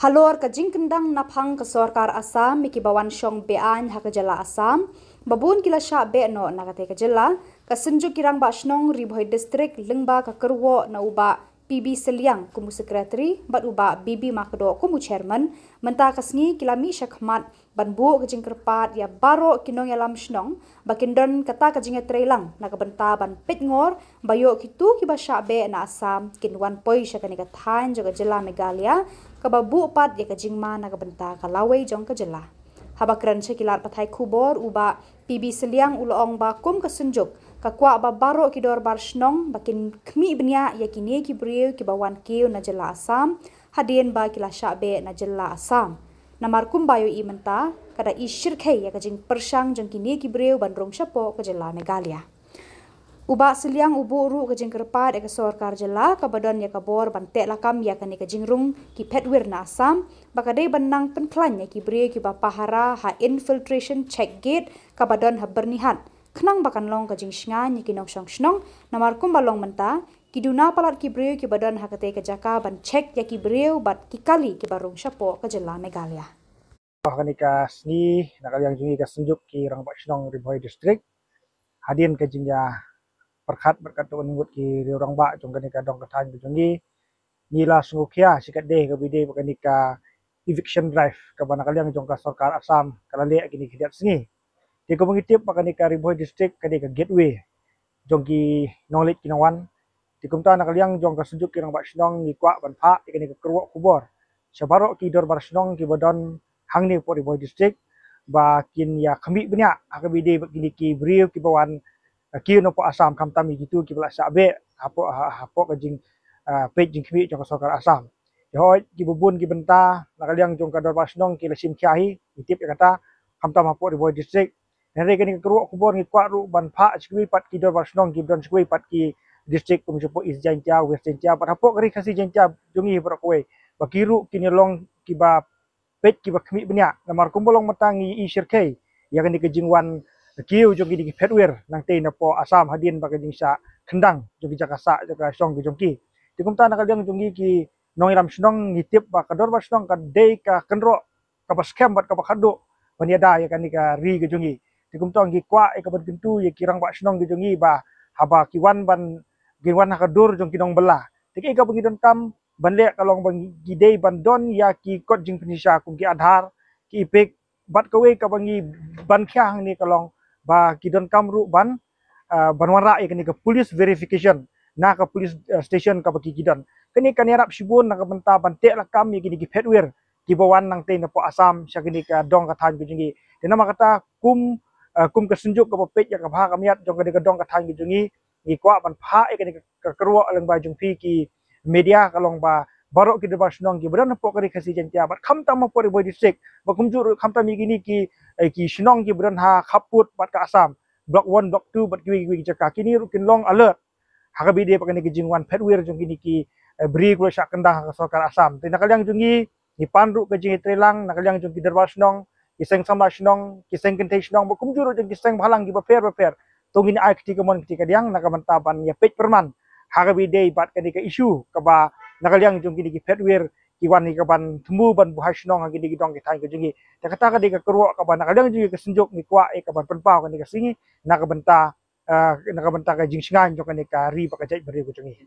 Halor ka jingkendang naphang ka Sarkar Assam mikibawan syong bean ha kajala Assam babun kila sya be no nakate kajala ka senju kirang ba shnong ribhoi district lingba ka kerwo na uba PB Seliang kumu sekretari bat uba BB Makdo kumu chairman menta kasngi kilami syakmat banbu ka jingkerpat ya baro kinong ya lam shnong bakindon kata ka jinga trelang na ka benta ban pitngor bayo kitu kiba sya be na Assam kinwan poi syakani ka than joga jela Meghalaya kababu pat ya kajingma na kabenta kalawai jong kajela. Habakran sekilar patai kubor uba PB Seliang uloong ba kum kesunjuk kakwa ba baro kidor bar shnong bakin kmi benya ya kini kibriu kibawan kiu na jela Assam hadien ba kila syabe na jela Assam. Namar kum bayo i menta kada i syirkai ya kajing persang jong kini kibriu bandrong syapo kajela Meghalaya. Uba Seliang ubu uru ke jingkerpat ke Sarkar jela kabadon ya kabor bantek lakam ya kani ke jingrung ki petwir na Assam bakadai benang penklan ya ki bri ki bapahara ha infiltration check gate kabadon ha bernihat kenang bakan long ke jingsngan ya ki nong shong shnong namar kum balong menta kiduna palat ki bri ki badon ha kate ke jaka ban check ya ki bri bat ki kali ki barung syapo ke jela Meghalaya. Kani ka sni nakal yang jungi ka senjuk ki rang ba shnong ribhoi district hadin ke jingya perkat berkat tu ningut ki orang ba jong kani ka dong kathan ki jongi nila sungukia sikat deh ka bide kani ka eviction drive ka bana kaliang jong ka Sarkar Assam kala le kini kidat singi ti ko mengitip kani ka ribhoi district kani ka gateway jong ki knowledge kinawan ti kumta nakaliang jong ka sunjuk ki rang ba shnong ni kwa ban pha kani ka kerwo kubor sabaro ki dor bar shnong ki badon hangni po ribhoi district ba kin ya khami benya akabide kini ki brio ki bawan kiu no po Assam kam tami gitu ki bala sabe hapo ka jing page jing kwi jong ka Sarkar Assam yo ki bubun ki benta nakaliang jong ka dor basnong ki lasim khiahi itip ya kata kam tam hapo ribhoi district nere kani kru kubor ni kwa ru ban pha chkwi pat ki dor basnong ki don chkwi pat ki district kum chupo is jantia west jantia pat hapo kari khasi jantia jongi bro kwe bakiru kini long ki ba page ki ba khmi benya namar kumbolong matangi i shirkai ya kani ke jingwan kiu jogi di petwir nang te na po Assam hadin baka ding sa kendang jogi jakasa jaga song jogi ti kumta nakal jong jogi ki nongiram shnong ngitip ba kador ba shnong ka dei ka kenro ka ba scam bat ka ba khado paniada ya kan ka ri ge jogi ti kumta ngi kwa e ka ban kentu ye kirang ba shnong ge jogi ba haba kiwan ban giwan ka dur jong kinong bela ti ka bangidon kam banle kalong bang gidei bandon ya ki kot jing penisha kum ki adhar ki ipek bat kawe ka bangi ban khyang ni kalong ba kidon kamru ban banwara kani ka police verification na ka police station ka baki kidon kani kanirap sibun na ka benta bante la kam kini ki petwir ki bawan nang te na po Assam sya kini ka dong ka than bijungi dina makata kum ka sunjuk ka pet ya ka bha kamiat jong ka dong ka than bijungi ni kwa ban pha kani ka kerwo lang ba jung pi ki media kalong ba barok ki debar snong ki beran po kari khasi jantia bat kham tam po ribhoi district ba kumjur kham tam gini ki shnong ki beran ha khaput bat ka Assam block 1 block 2 bat ki jaka kini rukin long alert hakabi de pakani ki jingwan petwir jong kini ki bri ko syak kendang ka Sarkar Assam te nakaliang jungi ni panru ka jingi trelang nakaliang jong ki derbar snong ki seng sama snong ki seng kente snong ba kumjur jong ki seng bhalang ki ba fair tungin ai kiti ka mon kiti ka diang nakamantaban ya pej perman hakabi de bat kani ka issue ka ba nakaliang jong kini ki petwir ki wan ni ka ban thumbu ban buhai shnong ki di dong ki thai ka jingi ta kata ka di ka kerwo ka ban nakaliang jingi ka senjuk ni kwa e ka ban penpau ka ni ka singi nakabenta ka jingsingan jong kani ka ri pa ka jai beri ko jingi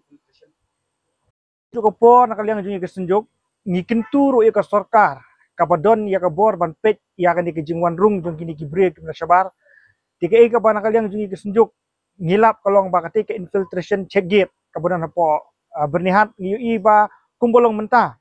ko po nakaliang jingi ka senjuk ni kenturu e ka Sarkar ka badon ya ka bor ban pej ya kani ka jingwan rung jong kini ki break na sabar tika e ka ban nakaliang jingi ka senjuk ngilap kalong ba ka infiltration check gate ka badon po bernihat ni iba kumbolong menta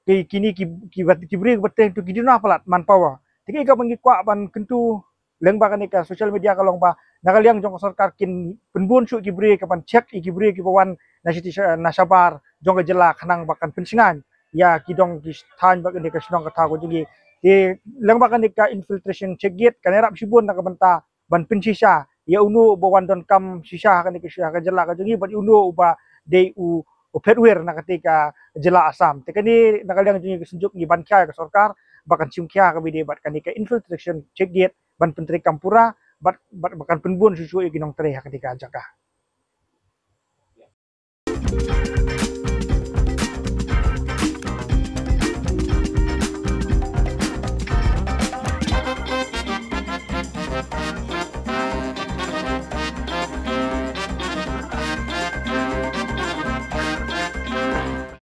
kini ki bri beteng tu kidina palat manpower tiki ka bangi kwa ban kentu lengba kan ka social media kalong ba nakaliang jong Sarkar kin penbun su ki bri ka ban check ki bri ki bawan na sabar jong jela khanang bakan pensingan ya kidong ki than ba kan ka snong ka thago jingi ti lengba kan ka infiltration check gate kanerap sibun na ka benta ban pensisa ya unu bawan don kam sisa kan ka sisa ka jela ka jingi ba unu ba de u petwir na ketika jela Assam tekani nakaliang jungi kesenjuk ni ban kya ka Sarkar bakan cium kya ka bide bat kanika infiltration check gate ban pentri kampura bakan penbun susu ikinong tere ketika jaka